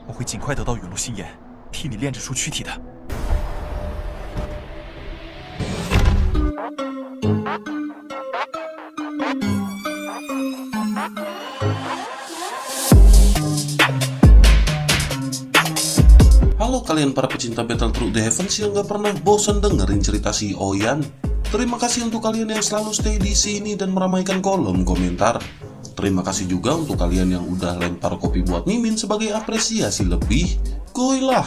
我会尽快得到陨落心炎，替你炼制出躯体的。Halo kalian para pecinta Battlethrough The Heavens yang gak pernah bosan dengerin cerita si Oyan. Terima kasih untuk kalian yang selalu stay di sini dan meramaikan kolom komentar. Terima kasih juga untuk kalian yang udah lempar kopi buat Mimin sebagai apresiasi lebih. Goilah.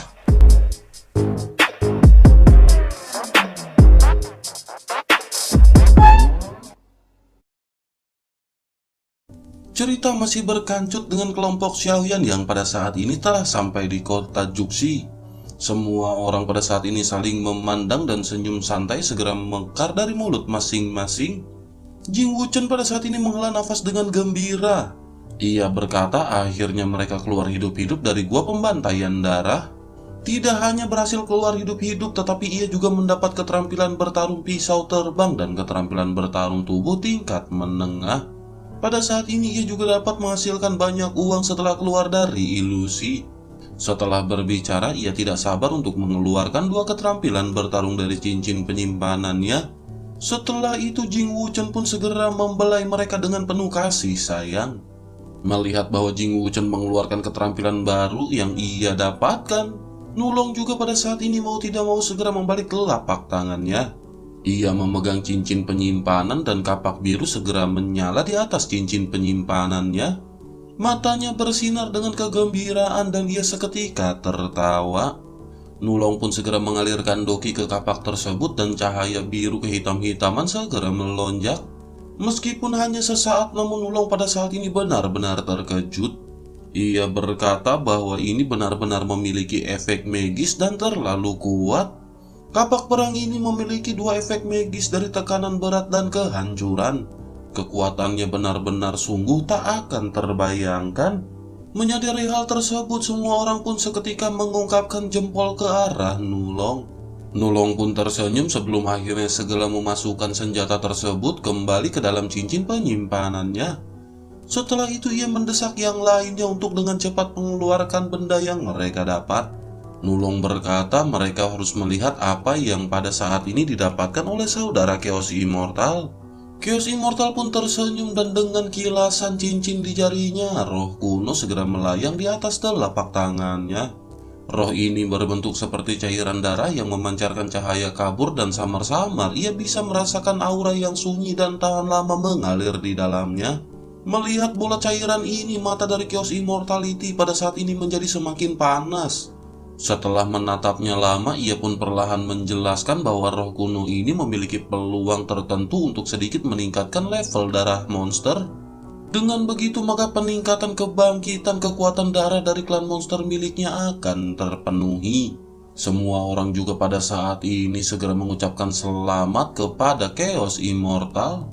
Cerita masih berkancut dengan kelompok Xiaoyan yang pada saat ini telah sampai di kota Juxi. Semua orang pada saat ini saling memandang dan senyum santai segera mekar dari mulut masing-masing. Jing Wuchen pada saat ini menghela nafas dengan gembira. Ia berkata akhirnya mereka keluar hidup-hidup dari gua pembantaian darah. Tidak hanya berhasil keluar hidup-hidup, tetapi ia juga mendapat keterampilan bertarung pisau terbang dan keterampilan bertarung tubuh tingkat menengah. Pada saat ini ia juga dapat menghasilkan banyak uang setelah keluar dari ilusi. Setelah berbicara, ia tidak sabar untuk mengeluarkan dua keterampilan bertarung dari cincin penyimpanannya. Setelah itu Jing Wuchen pun segera membelai mereka dengan penuh kasih sayang. Melihat bahwa Jing Wuchen mengeluarkan keterampilan baru yang ia dapatkan, Nulong juga pada saat ini mau tidak mau segera membalik telapak tangannya. Ia memegang cincin penyimpanan dan kapak biru segera menyala di atas cincin penyimpanannya. Matanya bersinar dengan kegembiraan dan ia seketika tertawa. Nulong pun segera mengalirkan doki ke kapak tersebut dan cahaya biru kehitam-hitaman segera melonjak. Meskipun hanya sesaat, namun Nulong pada saat ini benar-benar terkejut. Ia berkata bahwa ini benar-benar memiliki efek magis dan terlalu kuat. Kapak perang ini memiliki dua efek magis dari tekanan berat dan kehancuran. Kekuatannya benar-benar sungguh tak akan terbayangkan. Menyadari hal tersebut, semua orang pun seketika mengungkapkan jempol ke arah Nulong. Nulong pun tersenyum sebelum akhirnya segera memasukkan senjata tersebut kembali ke dalam cincin penyimpanannya. Setelah itu ia mendesak yang lainnya untuk dengan cepat mengeluarkan benda yang mereka dapat. Nulong berkata mereka harus melihat apa yang pada saat ini didapatkan oleh saudara Chaos Immortal. Chaos Immortal pun tersenyum dan dengan kilasan cincin di jarinya, roh kuno segera melayang di atas telapak tangannya. Roh ini berbentuk seperti cairan darah yang memancarkan cahaya kabur dan samar-samar ia bisa merasakan aura yang sunyi dan tahan lama mengalir di dalamnya. Melihat bola cairan ini, mata dari Chaos Immortality pada saat ini menjadi semakin panas. Setelah menatapnya lama, ia pun perlahan menjelaskan bahwa roh kuno ini memiliki peluang tertentu untuk sedikit meningkatkan level darah monster. Dengan begitu, maka peningkatan kebangkitan kekuatan darah dari klan monster miliknya akan terpenuhi. Semua orang juga pada saat ini segera mengucapkan selamat kepada Chaos Immortal.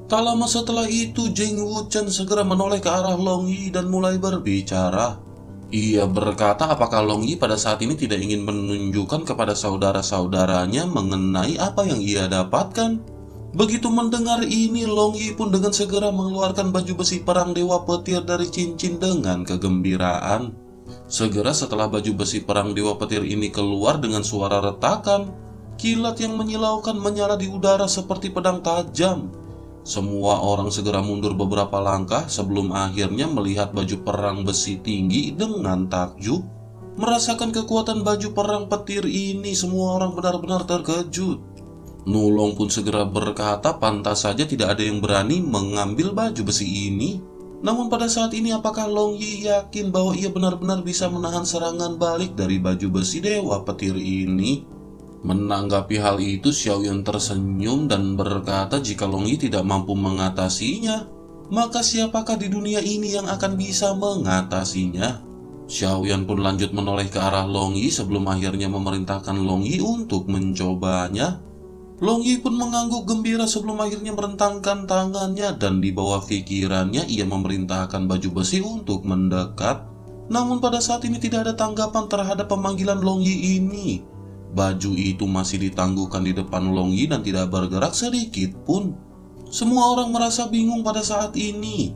Tak lama setelah itu, Jing Wuchen segera menoleh ke arah Long Yi dan mulai berbicara. Ia berkata apakah Long Yi pada saat ini tidak ingin menunjukkan kepada saudara-saudaranya mengenai apa yang ia dapatkan. Begitu mendengar ini, Long Yi pun dengan segera mengeluarkan baju besi perang Dewa Petir dari cincin dengan kegembiraan. Segera setelah baju besi perang Dewa Petir ini keluar dengan suara retakan, kilat yang menyilaukan menyala di udara seperti pedang tajam. Semua orang segera mundur beberapa langkah sebelum akhirnya melihat baju perang besi tinggi dengan takjub. Merasakan kekuatan baju perang petir ini, semua orang benar-benar terkejut. Nulong pun segera berkata pantas saja tidak ada yang berani mengambil baju besi ini. Namun pada saat ini apakah Long Yi yakin bahwa ia benar-benar bisa menahan serangan balik dari baju besi Dewa Petir ini? Menanggapi hal itu, Xiaoyan tersenyum dan berkata jika Long Yi tidak mampu mengatasinya, maka siapakah di dunia ini yang akan bisa mengatasinya? Xiaoyan pun lanjut menoleh ke arah Long Yi sebelum akhirnya memerintahkan Long Yi untuk mencobanya. Long Yi pun mengangguk gembira sebelum akhirnya merentangkan tangannya dan di bawah pikirannya ia memerintahkan baju besi untuk mendekat. Namun pada saat ini tidak ada tanggapan terhadap pemanggilan Long Yi ini. Baju itu masih ditangguhkan di depan Long Yi dan tidak bergerak sedikit pun. Semua orang merasa bingung pada saat ini.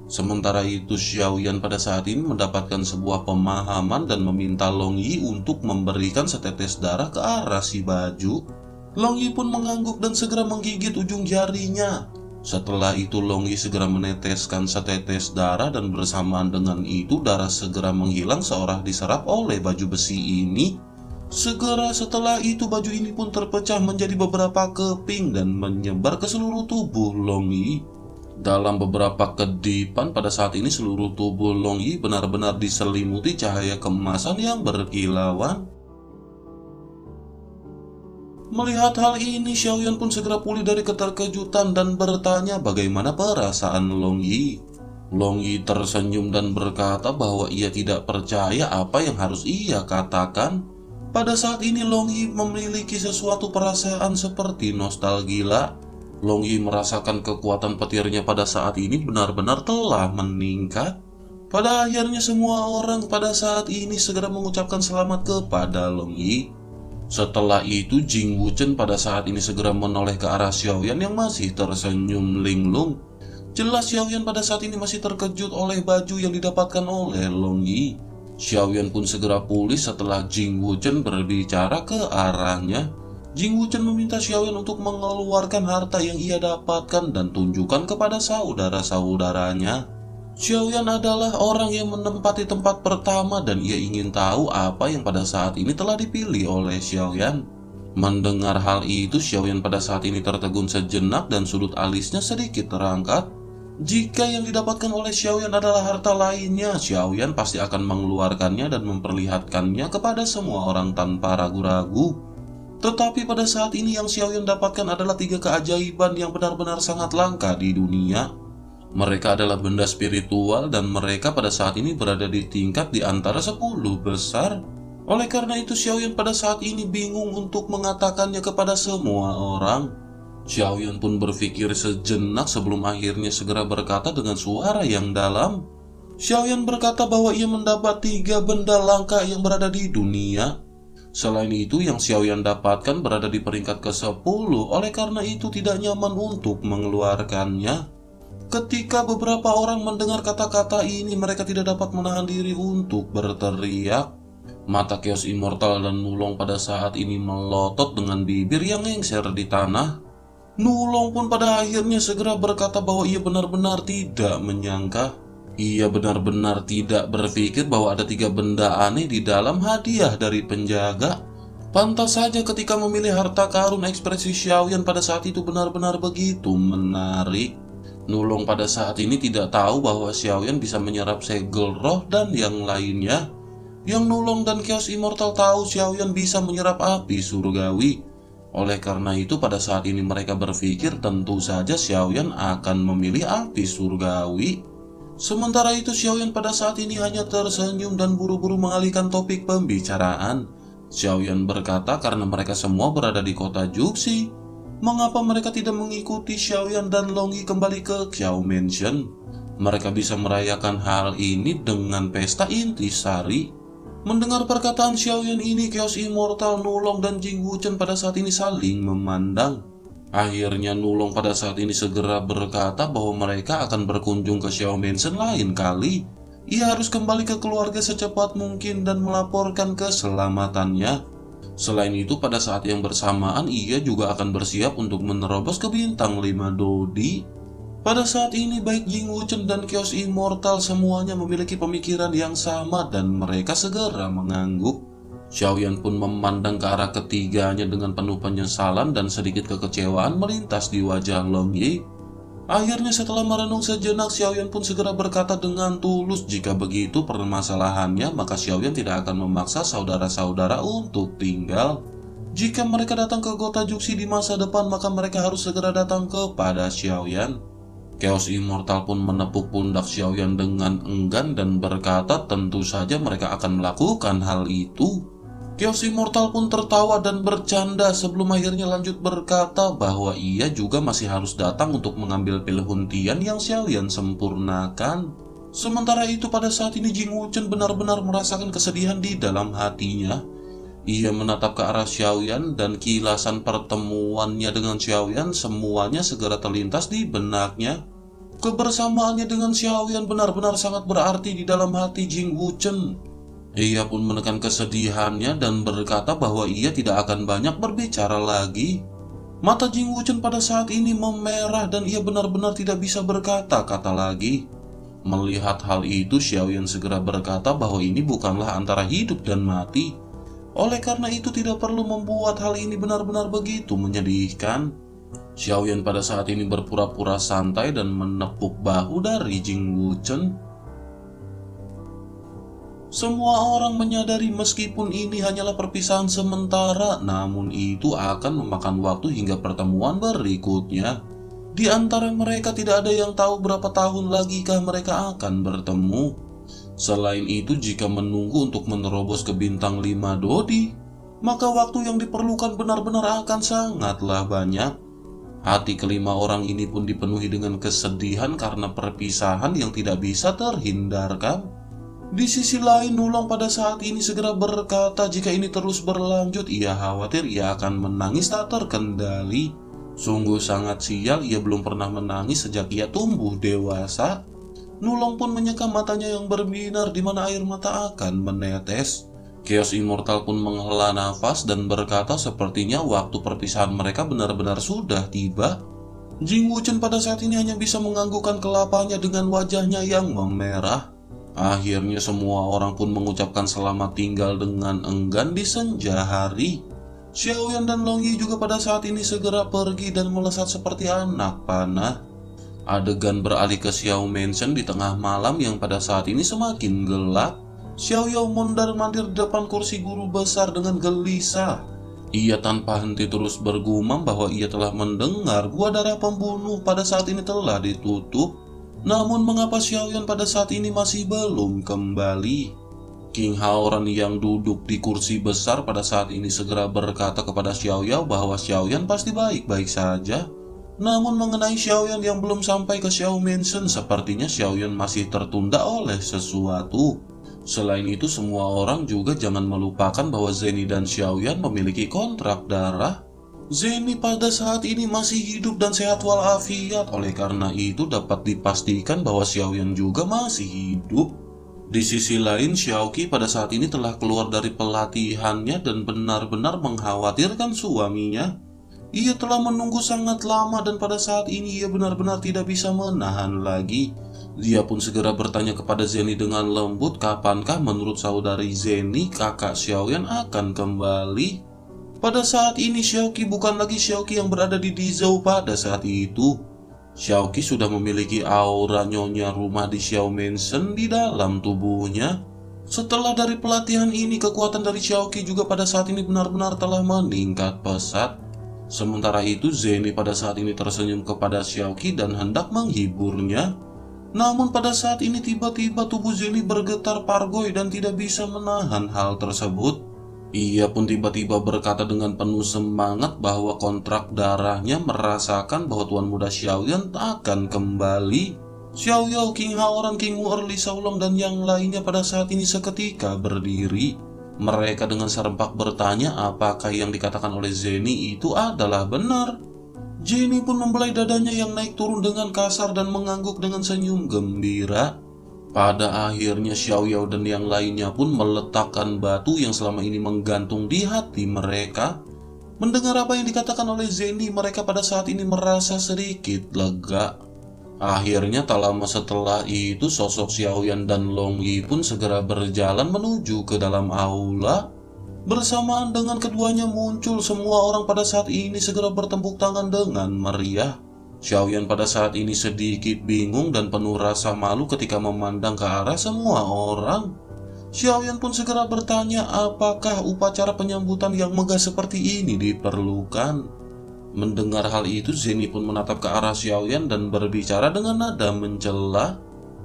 Sementara itu Xiaoyan pada saat ini mendapatkan sebuah pemahaman dan meminta Long Yi untuk memberikan setetes darah ke arah si baju. Long Yi pun mengangguk dan segera menggigit ujung jarinya. Setelah itu Long Yi segera meneteskan setetes darah dan bersamaan dengan itu darah segera menghilang seolah diserap oleh baju besi ini. Segera setelah itu baju ini pun terpecah menjadi beberapa keping dan menyebar ke seluruh tubuh Long Yi. Dalam beberapa kedipan pada saat ini seluruh tubuh Long Yi benar-benar diselimuti cahaya keemasan yang berkilauan. Melihat hal ini, Xiaoyan pun segera pulih dari keterkejutan dan bertanya bagaimana perasaan Long Yi. Long Yi tersenyum dan berkata bahwa ia tidak percaya apa yang harus ia katakan. Pada saat ini Long Yi memiliki sesuatu perasaan seperti nostalgia. Long Yi merasakan kekuatan petirnya pada saat ini benar-benar telah meningkat. Pada akhirnya semua orang pada saat ini segera mengucapkan selamat kepada Long Yi. Setelah itu Jing Wuchen pada saat ini segera menoleh ke arah Xiaoyan yang masih tersenyum linglung. Jelas Xiaoyan pada saat ini masih terkejut oleh baju yang didapatkan oleh Long Yi. Xiaoyan pun segera pulih setelah Jing Wuchen berbicara ke arahnya. Jing Wuchen meminta Xiaoyan untuk mengeluarkan harta yang ia dapatkan dan tunjukkan kepada saudara-saudaranya. Xiaoyan adalah orang yang menempati tempat pertama dan ia ingin tahu apa yang pada saat ini telah dipilih oleh Xiaoyan. Mendengar hal itu, Xiaoyan pada saat ini tertegun sejenak dan sudut alisnya sedikit terangkat. Jika yang didapatkan oleh Xiaoyan adalah harta lainnya, Xiaoyan pasti akan mengeluarkannya dan memperlihatkannya kepada semua orang tanpa ragu-ragu. Tetapi pada saat ini yang Xiaoyan dapatkan adalah 3 keajaiban yang benar-benar sangat langka di dunia. Mereka adalah benda spiritual dan mereka pada saat ini berada di tingkat di antara 10 besar. Oleh karena itu Xiaoyan pada saat ini bingung untuk mengatakannya kepada semua orang. Xiaoyan pun berpikir sejenak sebelum akhirnya segera berkata dengan suara yang dalam. Xiaoyan berkata bahwa ia mendapat 3 benda langka yang berada di dunia. Selain itu yang Xiaoyan dapatkan berada di peringkat ke-10, oleh karena itu tidak nyaman untuk mengeluarkannya. Ketika beberapa orang mendengar kata-kata ini, mereka tidak dapat menahan diri untuk berteriak. Mata Chaos Immortal dan Nulong pada saat ini melotot dengan bibir yang lengser di tanah. Nulong pun pada akhirnya segera berkata bahwa ia benar-benar tidak menyangka. Ia benar-benar tidak berpikir bahwa ada 3 benda aneh di dalam hadiah dari penjaga. Pantas saja ketika memilih harta karun ekspresi Xiaoyan pada saat itu benar-benar begitu menarik. Nulong pada saat ini tidak tahu bahwa Xiaoyan bisa menyerap segel roh dan yang lainnya. Yang Nulong dan Chaos Immortal tahu Xiaoyan bisa menyerap api surgawi. Oleh karena itu pada saat ini mereka berpikir tentu saja Xiaoyan akan memilih api surgawi. Sementara itu Xiaoyan pada saat ini hanya tersenyum dan buru-buru mengalihkan topik pembicaraan. Xiaoyan berkata karena mereka semua berada di kota Juxi. Mengapa mereka tidak mengikuti Xiaoyan dan Long Yi kembali ke Xiao Mansion? Mereka bisa merayakan hal ini dengan pesta intisari. Mendengar perkataan Xiaoyan ini, Chaos Immortal, Nulong, dan Jing Wuchen pada saat ini saling memandang. Akhirnya Nulong pada saat ini segera berkata bahwa mereka akan berkunjung ke Xiao Mansion lain kali. Ia harus kembali ke keluarga secepat mungkin dan melaporkan keselamatannya. Selain itu pada saat yang bersamaan ia juga akan bersiap untuk menerobos ke bintang 5 Dodi. Pada saat ini baik Jing Wuchen dan Chaos Immortal semuanya memiliki pemikiran yang sama dan mereka segera mengangguk. Xiaoyan pun memandang ke arah ketiganya dengan penuh penyesalan dan sedikit kekecewaan melintas di wajah Long Yi. Akhirnya setelah merenung sejenak, Xiaoyan pun segera berkata dengan tulus jika begitu permasalahannya maka Xiaoyan tidak akan memaksa saudara-saudara untuk tinggal. Jika mereka datang ke kota Juxi di masa depan maka mereka harus segera datang kepada Xiaoyan. Chaos Immortal pun menepuk pundak Xiaoyan dengan enggan dan berkata tentu saja mereka akan melakukan hal itu. Chaos Immortal pun tertawa dan bercanda sebelum akhirnya lanjut berkata bahwa ia juga masih harus datang untuk mengambil pil huntian yang Xiaoyan sempurnakan. Sementara itu pada saat ini Jing Wuchen benar-benar merasakan kesedihan di dalam hatinya. Ia menatap ke arah Xiaoyan dan kilasan pertemuannya dengan Xiaoyan semuanya segera terlintas di benaknya. Kebersamaannya dengan Xiaoyan benar-benar sangat berarti di dalam hati Jing Wuchen. Ia pun menekan kesedihannya dan berkata bahwa ia tidak akan banyak berbicara lagi. Mata Jing Wuchen pada saat ini memerah dan ia benar-benar tidak bisa berkata-kata lagi. Melihat hal itu, Xiaoyan segera berkata bahwa ini bukanlah antara hidup dan mati. Oleh karena itu tidak perlu membuat hal ini benar-benar begitu menyedihkan. Xiaoyan pada saat ini berpura-pura santai dan menepuk bahu dari Jing Wuchen. Semua orang menyadari meskipun ini hanyalah perpisahan sementara, namun itu akan memakan waktu hingga pertemuan berikutnya. Di antara mereka tidak ada yang tahu berapa tahun lagikah mereka akan bertemu. Selain itu, jika menunggu untuk menerobos ke bintang 5 Dodi, maka waktu yang diperlukan benar-benar akan sangatlah banyak. Hati kelima orang ini pun dipenuhi dengan kesedihan karena perpisahan yang tidak bisa terhindarkan. Di sisi lain, Nulong pada saat ini segera berkata jika ini terus berlanjut, ia khawatir ia akan menangis tak terkendali. Sungguh sangat sial, ia belum pernah menangis sejak ia tumbuh dewasa. Nulong pun menyeka matanya yang berbinar di mana air mata akan menetes. Chaos Immortal pun menghela nafas dan berkata sepertinya waktu perpisahan mereka benar-benar sudah tiba. Jing Wuchen pada saat ini hanya bisa menganggukkan kelapanya dengan wajahnya yang memerah. Akhirnya semua orang pun mengucapkan selamat tinggal dengan enggan di senja hari. Xiaoyan dan Long Yi juga pada saat ini segera pergi dan melesat seperti anak panah. Adegan beralih ke Xiao Mansion di tengah malam yang pada saat ini semakin gelap. Xiao Yao mondar-mandir di depan kursi guru besar dengan gelisah. Ia tanpa henti terus bergumam bahwa ia telah mendengar gua darah pembunuh pada saat ini telah ditutup. Namun mengapa Xiaoyan pada saat ini masih belum kembali? King Haoran yang duduk di kursi besar pada saat ini segera berkata kepada Xiao Yao bahwa Xiaoyan pasti baik-baik saja. Namun mengenai Xiaoyan yang belum sampai ke Xiao Mansion, sepertinya Xiaoyan masih tertunda oleh sesuatu. Selain itu, semua orang juga jangan melupakan bahwa Zeni dan Xiaoyan memiliki kontrak darah. Zeni pada saat ini masih hidup dan sehat walafiat, oleh karena itu dapat dipastikan bahwa Xiaoyan juga masih hidup. Di sisi lain, Xiaoqi pada saat ini telah keluar dari pelatihannya dan benar-benar mengkhawatirkan suaminya. Ia telah menunggu sangat lama dan pada saat ini ia benar-benar tidak bisa menahan lagi. Dia pun segera bertanya kepada Zeni dengan lembut kapankah menurut saudari Zeni kakak Xiaoyan akan kembali. Pada saat ini Xiaoqi bukan lagi Xiaoqi yang berada di Dizhou pada saat itu. Xiaoqi sudah memiliki aura nyonya rumah di Xiao Mansion di dalam tubuhnya. Setelah dari pelatihan ini, kekuatan dari Xiaoqi juga pada saat ini benar-benar telah meningkat pesat. Sementara itu Zeni pada saat ini tersenyum kepada Xiaoqi dan hendak menghiburnya. Namun pada saat ini tiba-tiba tubuh Zeni bergetar pargoy dan tidak bisa menahan hal tersebut. Ia pun tiba-tiba berkata dengan penuh semangat bahwa kontrak darahnya merasakan bahwa Tuan Muda Xiaoyan akan kembali. Xiao Yao, King Haoran, King Wu Erli Shaolong dan yang lainnya pada saat ini seketika berdiri. Mereka dengan serempak bertanya apakah yang dikatakan oleh Zeni itu adalah benar. Jenny pun membelai dadanya yang naik turun dengan kasar dan mengangguk dengan senyum gembira. Pada akhirnya Xiao Yao dan yang lainnya pun meletakkan batu yang selama ini menggantung di hati mereka. Mendengar apa yang dikatakan oleh Zeni, mereka pada saat ini merasa sedikit lega. Akhirnya tak lama setelah itu sosok Xiaoyan dan Long Yi pun segera berjalan menuju ke dalam aula. Bersamaan dengan keduanya muncul, semua orang pada saat ini segera bertepuk tangan dengan meriah. Xiaoyan pada saat ini sedikit bingung dan penuh rasa malu ketika memandang ke arah semua orang. Xiaoyan pun segera bertanya apakah upacara penyambutan yang megah seperti ini diperlukan. Mendengar hal itu, Zeni pun menatap ke arah Xiaoyan dan berbicara dengan nada mencela.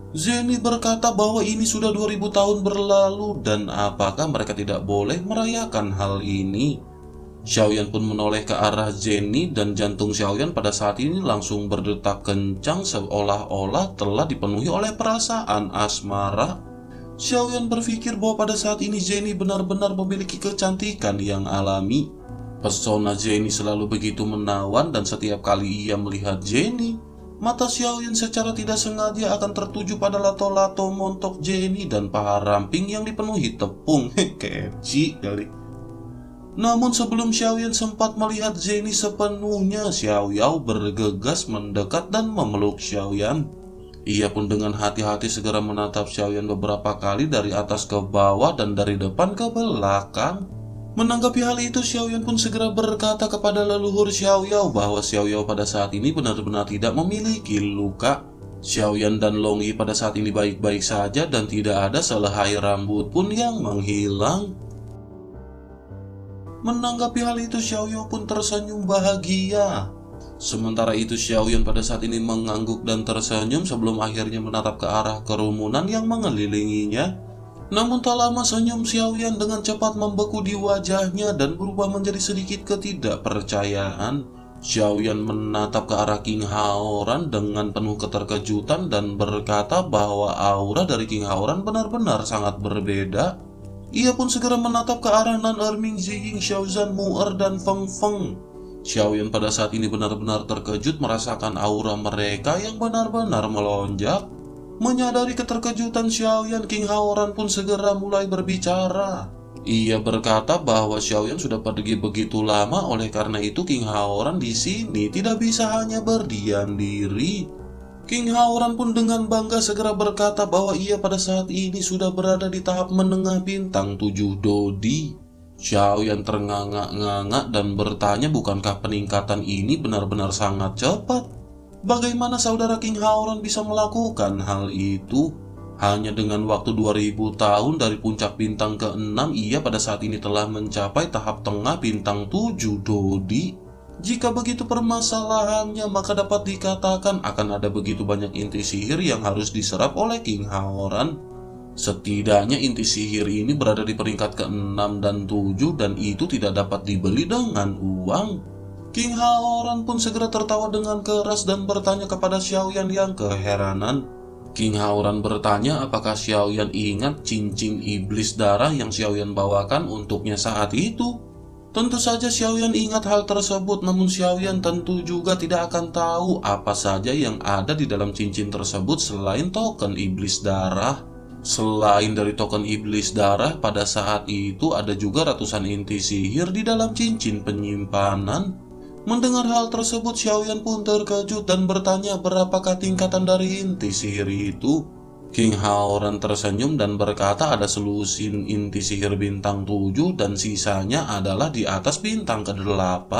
Zeni berkata bahwa ini sudah 2000 tahun berlalu dan apakah mereka tidak boleh merayakan hal ini. Xiaoyan pun menoleh ke arah Zeni dan jantung Xiaoyan pada saat ini langsung berdetak kencang seolah-olah telah dipenuhi oleh perasaan asmara. Xiaoyan berpikir bahwa pada saat ini Zeni benar-benar memiliki kecantikan yang alami. Pesona Zeni selalu begitu menawan dan setiap kali ia melihat Zeni, Mata Xiaoyan secara tidak sengaja akan tertuju pada lato-lato montok Jenny dan paha ramping yang dipenuhi tepung. KFC kali. Namun sebelum Xiaoyan sempat melihat Jenny sepenuhnya, Xiaoyao bergegas mendekat dan memeluk Xiaoyan. Ia pun dengan hati-hati segera menatap Xiaoyan beberapa kali dari atas ke bawah dan dari depan ke belakang. Menanggapi hal itu, Xiaoyan pun segera berkata kepada leluhur Xiaoyao bahwa Xiaoyao pada saat ini benar-benar tidak memiliki luka. Xiaoyan dan Long Yi pada saat ini baik-baik saja dan tidak ada sehelai rambut pun yang menghilang. Menanggapi hal itu, Xiaoyao pun tersenyum bahagia. Sementara itu, Xiaoyan pada saat ini mengangguk dan tersenyum sebelum akhirnya menatap ke arah kerumunan yang mengelilinginya. Namun tak lama senyum Xiaoyan dengan cepat membeku di wajahnya dan berubah menjadi sedikit ketidakpercayaan. Xiaoyan menatap ke arah King Haoran dengan penuh keterkejutan dan berkata bahwa aura dari King Haoran benar-benar sangat berbeda. Ia pun segera menatap ke arah Nan Erming, Ziying, Xiaozan, Mu'er, dan Feng Feng. Xiaoyan pada saat ini benar-benar terkejut merasakan aura mereka yang benar-benar melonjak. Menyadari keterkejutan Xiaoyan, King Haoran pun segera mulai berbicara. Ia berkata bahwa Xiaoyan sudah pergi begitu lama, oleh karena itu King Haoran di sini tidak bisa hanya berdiam diri. King Haoran pun dengan bangga segera berkata bahwa ia pada saat ini sudah berada di tahap menengah bintang 7 Dodi. Xiaoyan ternganga-nganga dan bertanya bukankah peningkatan ini benar-benar sangat cepat? Bagaimana saudara King Haoran bisa melakukan hal itu? Hanya dengan waktu 2000 tahun dari puncak bintang ke-6, ia pada saat ini telah mencapai tahap tengah bintang 7 Dodi. Jika begitu permasalahannya, maka dapat dikatakan akan ada begitu banyak inti sihir yang harus diserap oleh King Haoran. Setidaknya inti sihir ini berada di peringkat ke-6 dan 7 dan itu tidak dapat dibeli dengan uang. King Haoran pun segera tertawa dengan keras dan bertanya kepada Xiaoyan yang keheranan. King Haoran bertanya apakah Xiaoyan ingat cincin iblis darah yang Xiaoyan bawakan untuknya saat itu. Tentu saja Xiaoyan ingat hal tersebut, namun Xiaoyan tentu juga tidak akan tahu apa saja yang ada di dalam cincin tersebut selain token iblis darah. Selain dari token iblis darah, pada saat itu ada juga ratusan inti sihir di dalam cincin penyimpanan. Mendengar hal tersebut, Xiaoyan pun terkejut dan bertanya berapakah tingkatan dari inti sihir itu. King Haoran tersenyum dan berkata ada selusin inti sihir bintang 7 dan sisanya adalah di atas bintang ke-8.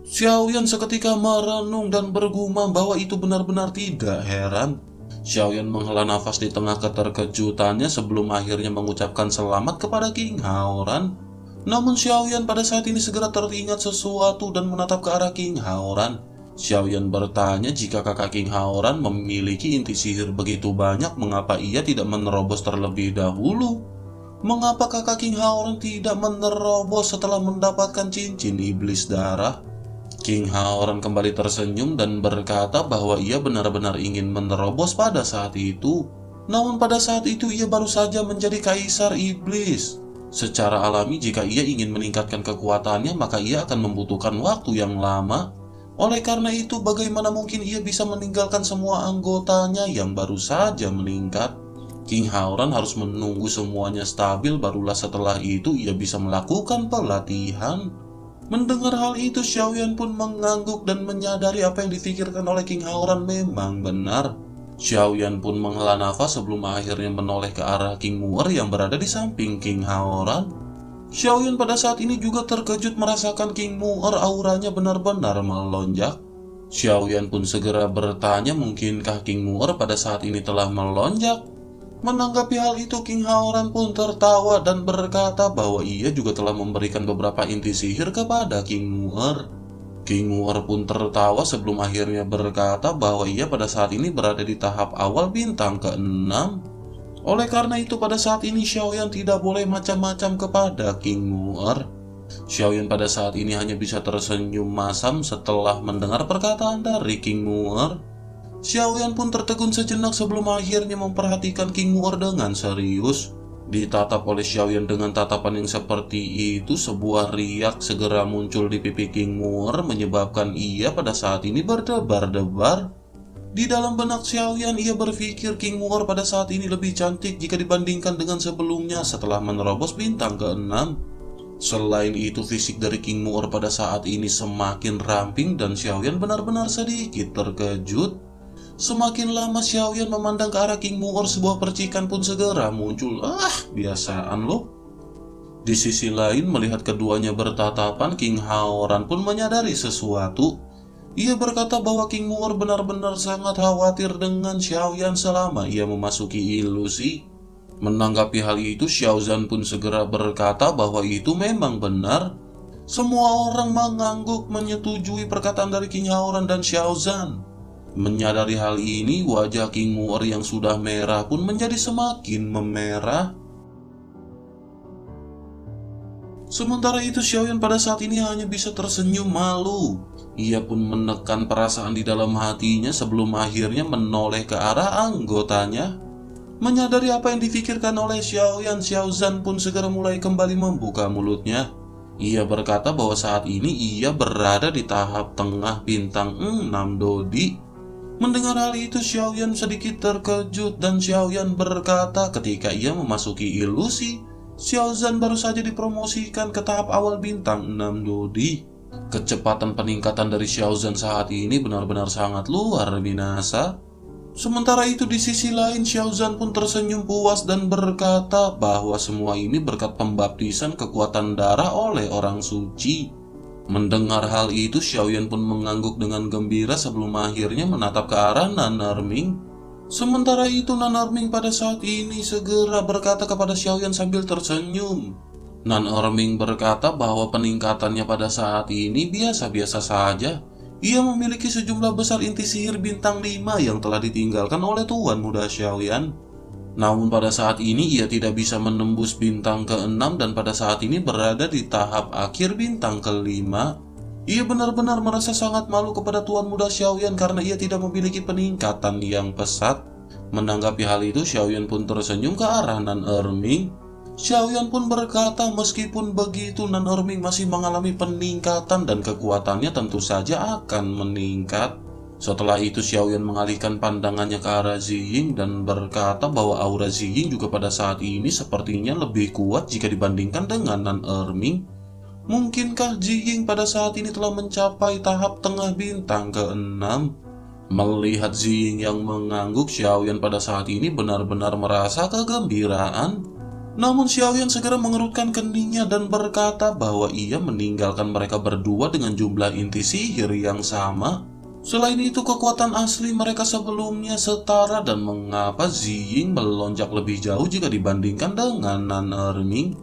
Xiaoyan seketika merenung dan bergumam bahwa itu benar-benar tidak heran. Xiaoyan menghela nafas di tengah keterkejutannya sebelum akhirnya mengucapkan selamat kepada King Haoran. Namun Xiaoyan pada saat ini segera teringat sesuatu dan menatap ke arah King Haoran. Xiaoyan bertanya jika kakak King Haoran memiliki inti sihir begitu banyak, mengapa ia tidak menerobos terlebih dahulu? Mengapa kakak King Haoran tidak menerobos setelah mendapatkan cincin iblis darah? King Haoran kembali tersenyum dan berkata bahwa ia benar-benar ingin menerobos pada saat itu. Namun pada saat itu ia baru saja menjadi kaisar iblis. Secara alami jika ia ingin meningkatkan kekuatannya maka ia akan membutuhkan waktu yang lama. Oleh karena itu bagaimana mungkin ia bisa meninggalkan semua anggotanya yang baru saja meningkat? King Haoran harus menunggu semuanya stabil, barulah setelah itu ia bisa melakukan pelatihan. Mendengar hal itu, Xiaoyan pun mengangguk dan menyadari apa yang dipikirkan oleh King Haoran memang benar. Xiaoyan pun menghela nafas sebelum akhirnya menoleh ke arah King Mu'er yang berada di samping King Haoran. Xiaoyan pada saat ini juga terkejut merasakan King Mu'er auranya benar-benar melonjak. Xiaoyan pun segera bertanya mungkinkah King Mu'er pada saat ini telah melonjak. Menanggapi hal itu, King Haoran pun tertawa dan berkata bahwa ia juga telah memberikan beberapa inti sihir kepada King Mu'er. King Mu'er pun tertawa sebelum akhirnya berkata bahwa ia pada saat ini berada di tahap awal bintang ke-6. Oleh karena itu pada saat ini Xiaoyan tidak boleh macam-macam kepada King Mu'er. Xiaoyan pada saat ini hanya bisa tersenyum masam setelah mendengar perkataan dari King Mu'er. Xiaoyan pun tertegun sejenak sebelum akhirnya memperhatikan King Mu'er dengan serius. Ditatap oleh Xiaoyan dengan tatapan yang seperti itu, sebuah riak segera muncul di pipi King Mu'er menyebabkan ia pada saat ini berdebar-debar. Di dalam benak Xiaoyan, ia berpikir King Muor pada saat ini lebih cantik jika dibandingkan dengan sebelumnya setelah menerobos bintang ke-6. Selain itu, fisik dari King Muor pada saat ini semakin ramping dan Xiaoyan benar-benar sedikit terkejut. Semakin lama Xiaoyan memandang ke arah King Muor, sebuah percikan pun segera muncul. Biasaan loh. Di sisi lain, melihat keduanya bertatapan, King Haoran pun menyadari sesuatu. Ia berkata bahwa King Muor benar-benar sangat khawatir dengan Xiaoyan selama ia memasuki ilusi. Menanggapi hal itu, Xiaozan pun segera berkata bahwa itu memang benar. Semua orang mengangguk menyetujui perkataan dari King Haoran dan Xiaozan. Menyadari hal ini, wajah King Muor yang sudah merah pun menjadi semakin memerah. Sementara itu, Xiaoyan pada saat ini hanya bisa tersenyum malu. Ia pun menekan perasaan di dalam hatinya sebelum akhirnya menoleh ke arah anggotanya. Menyadari apa yang difikirkan oleh Xiaoyan, Xiaozan pun segera mulai kembali membuka mulutnya. Ia berkata bahwa saat ini ia berada di tahap tengah bintang 6 Dodi. Mendengar hal itu, Xiaoyan sedikit terkejut dan Xiaoyan berkata ketika ia memasuki ilusi, Xiaozan baru saja dipromosikan ke tahap awal bintang 6 Dodi. Kecepatan peningkatan dari Xiaozan saat ini benar-benar sangat luar biasa. Sementara itu di sisi lain, Xiaozan pun tersenyum puas dan berkata bahwa semua ini berkat pembaptisan kekuatan darah oleh orang suci. Mendengar hal itu, Xiaoyan pun mengangguk dengan gembira sebelum akhirnya menatap ke arah Nan Erming. Sementara itu, Nan Erming pada saat ini segera berkata kepada Xiaoyan sambil tersenyum. Nan Erming berkata bahwa peningkatannya pada saat ini biasa-biasa saja. Ia memiliki sejumlah besar inti sihir bintang 5 yang telah ditinggalkan oleh Tuan Muda Xiaoyan. Namun pada saat ini ia tidak bisa menembus bintang ke-6 dan pada saat ini berada di tahap akhir bintang ke-5. Ia benar-benar merasa sangat malu kepada Tuan Muda Xiaoyan karena ia tidak memiliki peningkatan yang pesat. Menanggapi hal itu, Xiaoyan pun tersenyum ke arah Nan Erming. Xiaoyan pun berkata meskipun begitu Nan Erming masih mengalami peningkatan dan kekuatannya tentu saja akan meningkat. Setelah itu Xiaoyan mengalihkan pandangannya ke arah Ziying dan berkata bahwa aura Ziying juga pada saat ini sepertinya lebih kuat jika dibandingkan dengan Nan Erming. Mungkinkah Ziying pada saat ini telah mencapai tahap tengah bintang ke-6? Melihat Ziying yang mengangguk, Xiaoyan pada saat ini benar-benar merasa kegembiraan. Namun Xiaoyan segera mengerutkan keningnya dan berkata bahwa ia meninggalkan mereka berdua dengan jumlah inti sihir yang sama. Selain itu, kekuatan asli mereka sebelumnya setara dan mengapa Ziying melonjak lebih jauh jika dibandingkan dengan Nan Erming?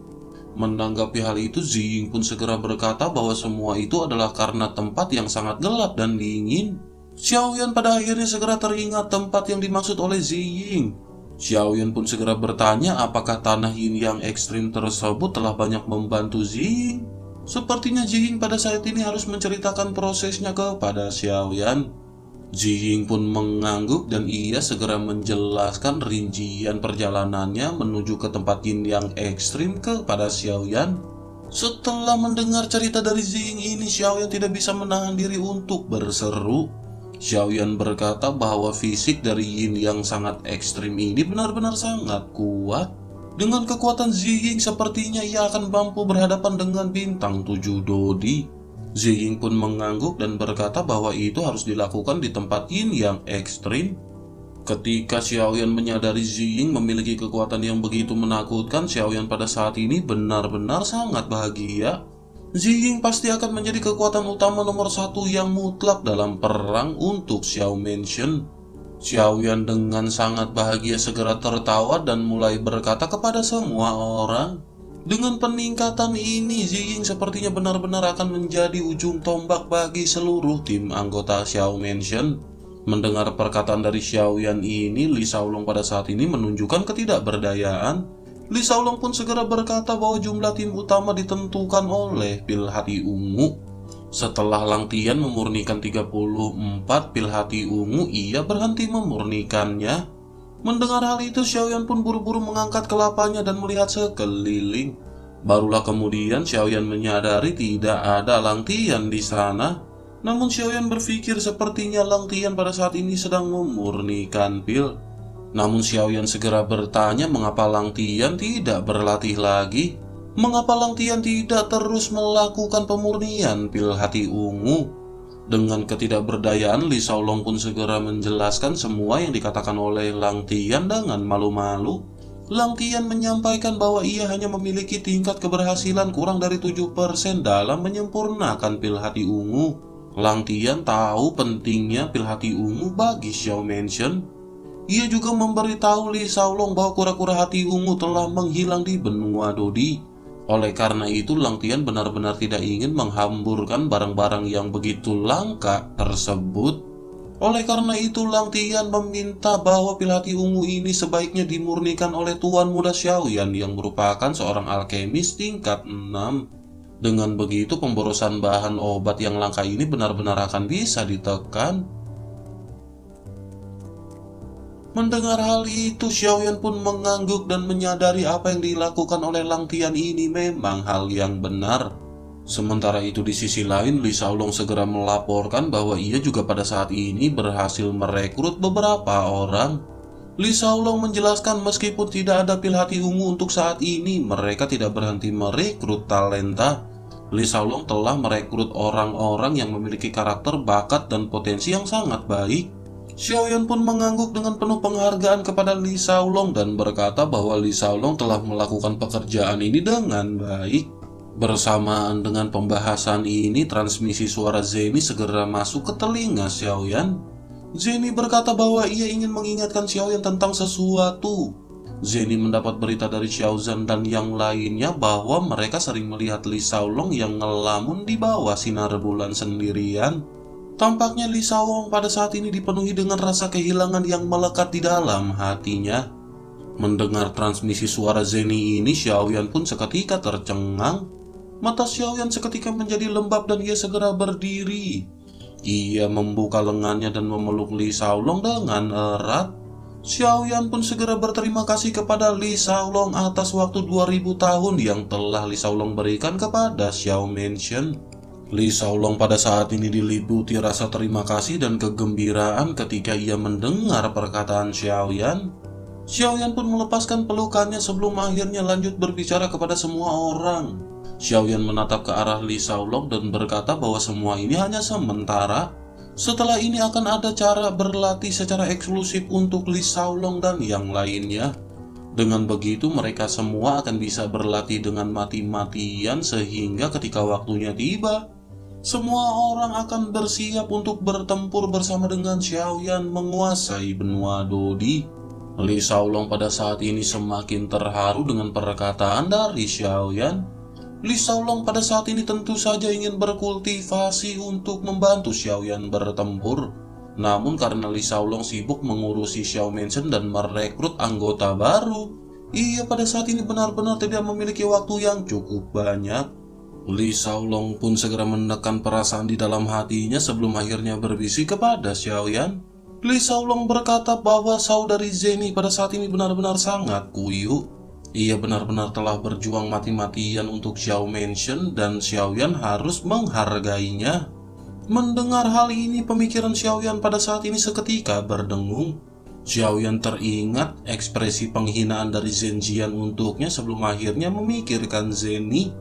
Menanggapi hal itu, Ziying pun segera berkata bahwa semua itu adalah karena tempat yang sangat gelap dan dingin. Xiaoyan pada akhirnya segera teringat tempat yang dimaksud oleh Ziying. Xiaoyan pun segera bertanya apakah tanah yin yang ekstrim tersebut telah banyak membantu Ziying. Sepertinya Ziying pada saat ini harus menceritakan prosesnya kepada Xiaoyan. Ziying pun mengangguk dan ia segera menjelaskan rincian perjalanannya menuju ke tempat yin yang ekstrim kepada Xiaoyan. Setelah mendengar cerita dari Ziying ini, Xiaoyan tidak bisa menahan diri untuk berseru. Xiaoyan berkata bahwa fisik dari yin yang sangat ekstrim ini benar-benar sangat kuat. Dengan kekuatan Ziying sepertinya ia akan mampu berhadapan dengan bintang 7 Dodi. Ziying pun mengangguk dan berkata bahwa itu harus dilakukan di tempat yin yang ekstrim. Ketika Xiaoyan menyadari Ziying memiliki kekuatan yang begitu menakutkan, Xiaoyan pada saat ini benar-benar sangat bahagia. Ziying pasti akan menjadi kekuatan utama nomor 1 yang mutlak dalam perang untuk Xiao Mansion. Xiaoyan dengan sangat bahagia segera tertawa dan mulai berkata kepada semua orang. Dengan peningkatan ini, Ziying sepertinya benar-benar akan menjadi ujung tombak bagi seluruh tim anggota Xiao Mansion. Mendengar perkataan dari Xiaoyan ini, Li Shaolong pada saat ini menunjukkan ketidakberdayaan. Li Shaolong pun segera berkata bahwa jumlah tim utama ditentukan oleh pil hati ungu. Setelah Lang Tian memurnikan 34 pil hati ungu, ia berhenti memurnikannya. Mendengar hal itu, Xiaoyan pun buru-buru mengangkat kelapanya dan melihat sekeliling. Barulah kemudian Xiaoyan menyadari tidak ada Lang Tian di sana. Namun Xiaoyan berpikir sepertinya Lang Tian pada saat ini sedang memurnikan pil. Namun Xiaoyan segera bertanya mengapa Lang Tian tidak berlatih lagi. Mengapa Lang Tian tidak terus melakukan pemurnian pil hati ungu? Dengan ketidakberdayaan, Li Xiaolong pun segera menjelaskan semua yang dikatakan oleh Lang Tian dengan malu-malu. Lang Tian menyampaikan bahwa ia hanya memiliki tingkat keberhasilan kurang dari 7% dalam menyempurnakan pil hati ungu. Lang Tian tahu pentingnya pil hati ungu bagi Xiao Mansion. Ia juga memberitahu Li Xiaolong bahwa kura-kura hati ungu telah menghilang di benua Dodi. Oleh karena itu, Lang Tian benar-benar tidak ingin menghamburkan barang-barang yang begitu langka tersebut. Oleh karena itu, Lang Tian meminta bahwa pil hati ungu ini sebaiknya dimurnikan oleh Tuan Muda Xiaoyan yang merupakan seorang alkemis tingkat 6. Dengan begitu, pemborosan bahan obat yang langka ini benar-benar akan bisa ditekan. Mendengar hal itu, Xiaoyan pun mengangguk dan menyadari apa yang dilakukan oleh Lang Tian ini memang hal yang benar. Sementara itu di sisi lain, Li Xiaolong segera melaporkan bahwa ia juga pada saat ini berhasil merekrut beberapa orang. Li Xiaolong menjelaskan meskipun tidak ada pil hati ungu untuk saat ini, mereka tidak berhenti merekrut talenta. Li Xiaolong telah merekrut orang-orang yang memiliki karakter, bakat, dan potensi yang sangat baik. Xiaoyan pun mengangguk dengan penuh penghargaan kepada Li Xiaolong dan berkata bahwa Li Xiaolong telah melakukan pekerjaan ini dengan baik. Bersamaan dengan pembahasan ini, transmisi suara Zeni segera masuk ke telinga Xiaoyan. Zeni berkata bahwa ia ingin mengingatkan Xiaoyan tentang sesuatu. Zeni mendapat berita dari Xiaozan dan yang lainnya bahwa mereka sering melihat Li Xiaolong yang ngelamun di bawah sinar bulan sendirian. Tampaknya Li Xiaolong pada saat ini dipenuhi dengan rasa kehilangan yang melekat di dalam hatinya. Mendengar transmisi suara Zeni ini, Xiaoyan pun seketika tercengang. Mata Xiaoyan seketika menjadi lembab dan ia segera berdiri. Ia membuka lengannya dan memeluk Li Xiaolong dengan erat. Xiaoyan pun segera berterima kasih kepada Li Xiaolong atas waktu 2000 tahun yang telah Li Xiaolong berikan kepada Xiao Mansion. Li Xiaolong pada saat ini diliputi rasa terima kasih dan kegembiraan ketika ia mendengar perkataan Xiaoyan. Xiaoyan pun melepaskan pelukannya sebelum akhirnya lanjut berbicara kepada semua orang. Xiaoyan menatap ke arah Li Xiaolong dan berkata bahwa semua ini hanya sementara. Setelah ini akan ada cara berlatih secara eksklusif untuk Li Xiaolong dan yang lainnya. Dengan begitu mereka semua akan bisa berlatih dengan mati-matian sehingga ketika waktunya tiba, semua orang akan bersiap untuk bertempur bersama dengan Xiaoyan menguasai benua Dodi. Li Xiaolong pada saat ini semakin terharu dengan perkataan dari Xiaoyan. Li Xiaolong pada saat ini tentu saja ingin berkultivasi untuk membantu Xiaoyan bertempur. Namun karena Li Xiaolong sibuk mengurusi Xiao Mansion dan merekrut anggota baru, ia pada saat ini benar-benar tidak memiliki waktu yang cukup banyak. Li Xiaolong pun segera menekan perasaan di dalam hatinya sebelum akhirnya berbisik kepada Xiaoyan. Li Xiaolong berkata bahwa saudari Zeni pada saat ini benar-benar sangat kuyuk. Ia benar-benar telah berjuang mati-matian untuk Xiao Mansion dan Xiaoyan harus menghargainya. Mendengar hal ini, pemikiran Xiaoyan pada saat ini seketika berdengung. Xiaoyan teringat ekspresi penghinaan dari Zhenjian untuknya sebelum akhirnya memikirkan Zeni.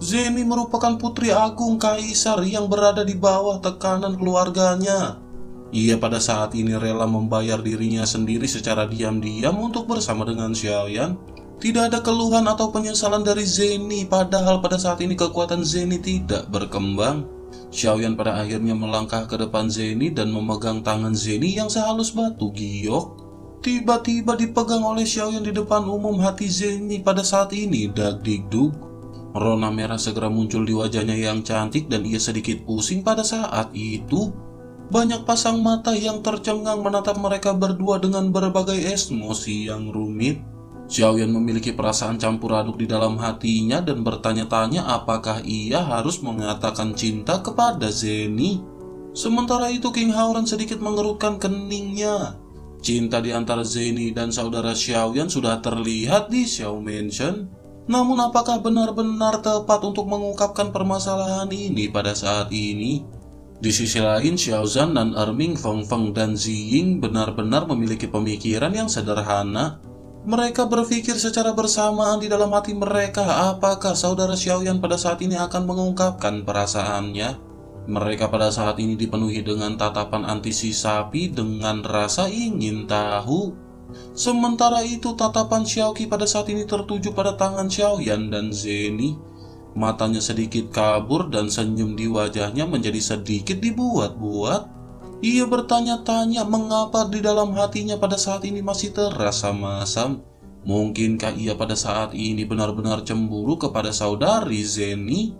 Zeni merupakan putri agung kaisar yang berada di bawah tekanan keluarganya. Ia pada saat ini rela membayar dirinya sendiri secara diam-diam untuk bersama dengan Xiaoyan. Tidak ada keluhan atau penyesalan dari Zeni, padahal pada saat ini kekuatan Zeni tidak berkembang. Xiaoyan pada akhirnya melangkah ke depan Zeni dan memegang tangan Zeni yang sehalus batu giok. Tiba-tiba dipegang oleh Xiaoyan di depan umum hati Zeni pada saat ini dag-dig-dug. Rona merah segera muncul di wajahnya yang cantik dan ia sedikit pusing pada saat itu. Banyak pasang mata yang tercengang menatap mereka berdua dengan berbagai emosi yang rumit. Xiaoyan memiliki perasaan campur aduk di dalam hatinya dan bertanya-tanya apakah ia harus mengatakan cinta kepada Zeni. Sementara itu King Haoran sedikit mengerutkan keningnya. Cinta di antara Zeni dan saudara Xiaoyan sudah terlihat di Xiao Mansion. Namun apakah benar-benar tepat untuk mengungkapkan permasalahan ini pada saat ini? Di sisi lain, Xiaozan dan Erming, Feng Feng, dan Ziying benar-benar memiliki pemikiran yang sederhana. Mereka berpikir secara bersamaan di dalam hati mereka apakah saudara Xiaoyan pada saat ini akan mengungkapkan perasaannya. Mereka pada saat ini dipenuhi dengan tatapan antisipapi dengan rasa ingin tahu. Sementara itu, tatapan Xiaoqi pada saat ini tertuju pada tangan Xiaoyan dan Zeni. Matanya sedikit kabur dan senyum di wajahnya menjadi sedikit dibuat-buat. Ia bertanya-tanya mengapa di dalam hatinya pada saat ini masih terasa masam. Mungkinkah ia pada saat ini benar-benar cemburu kepada saudari Zeni?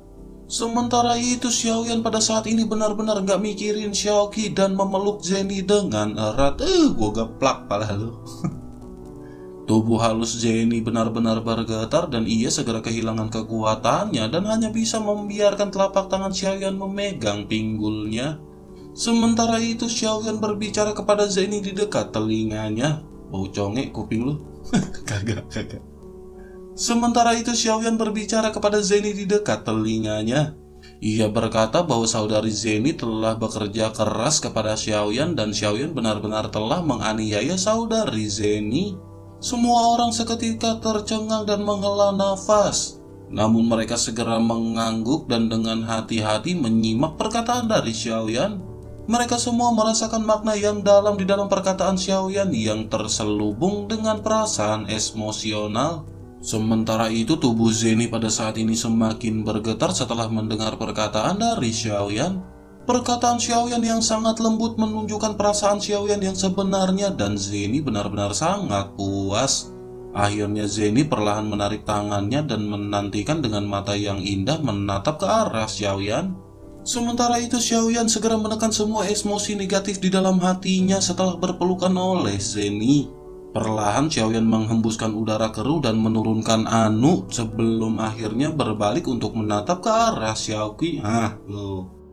Sementara itu, Xiaoyan pada saat ini benar-benar gak mikirin Xiaoqi dan memeluk Zeni dengan erat. Gua geplak pala lu. Tubuh halus Zeni benar-benar bergetar dan ia segera kehilangan kekuatannya dan hanya bisa membiarkan telapak tangan Xiaoyan memegang pinggulnya. Sementara itu, Xiaoyan berbicara kepada Zeni di dekat telinganya. Bau congek kuping lu. Kagak. Sementara itu, Xiaoyan berbicara kepada Zeni di dekat telinganya. Ia berkata bahwa saudari Zeni telah bekerja keras kepada Xiaoyan dan Xiaoyan benar-benar telah menganiaya saudari Zeni. Semua orang seketika tercengang dan menghela nafas. Namun mereka segera mengangguk dan dengan hati-hati menyimak perkataan dari Xiaoyan. Mereka semua merasakan makna yang dalam di dalam perkataan Xiaoyan yang terselubung dengan perasaan emosional. Sementara itu, tubuh Zeni pada saat ini semakin bergetar setelah mendengar perkataan dari Xiaoyan. Perkataan Xiaoyan yang sangat lembut menunjukkan perasaan Xiaoyan yang sebenarnya dan Zeni benar-benar sangat puas. Akhirnya Zeni perlahan menarik tangannya dan menantikan dengan mata yang indah menatap ke arah Xiaoyan. Sementara itu, Xiaoyan segera menekan semua emosi negatif di dalam hatinya setelah berpelukan oleh Zeni. Perlahan Xiaoyan menghembuskan udara keruh dan menurunkan anu sebelum akhirnya berbalik untuk menatap ke arah Xiaoqi. Loh.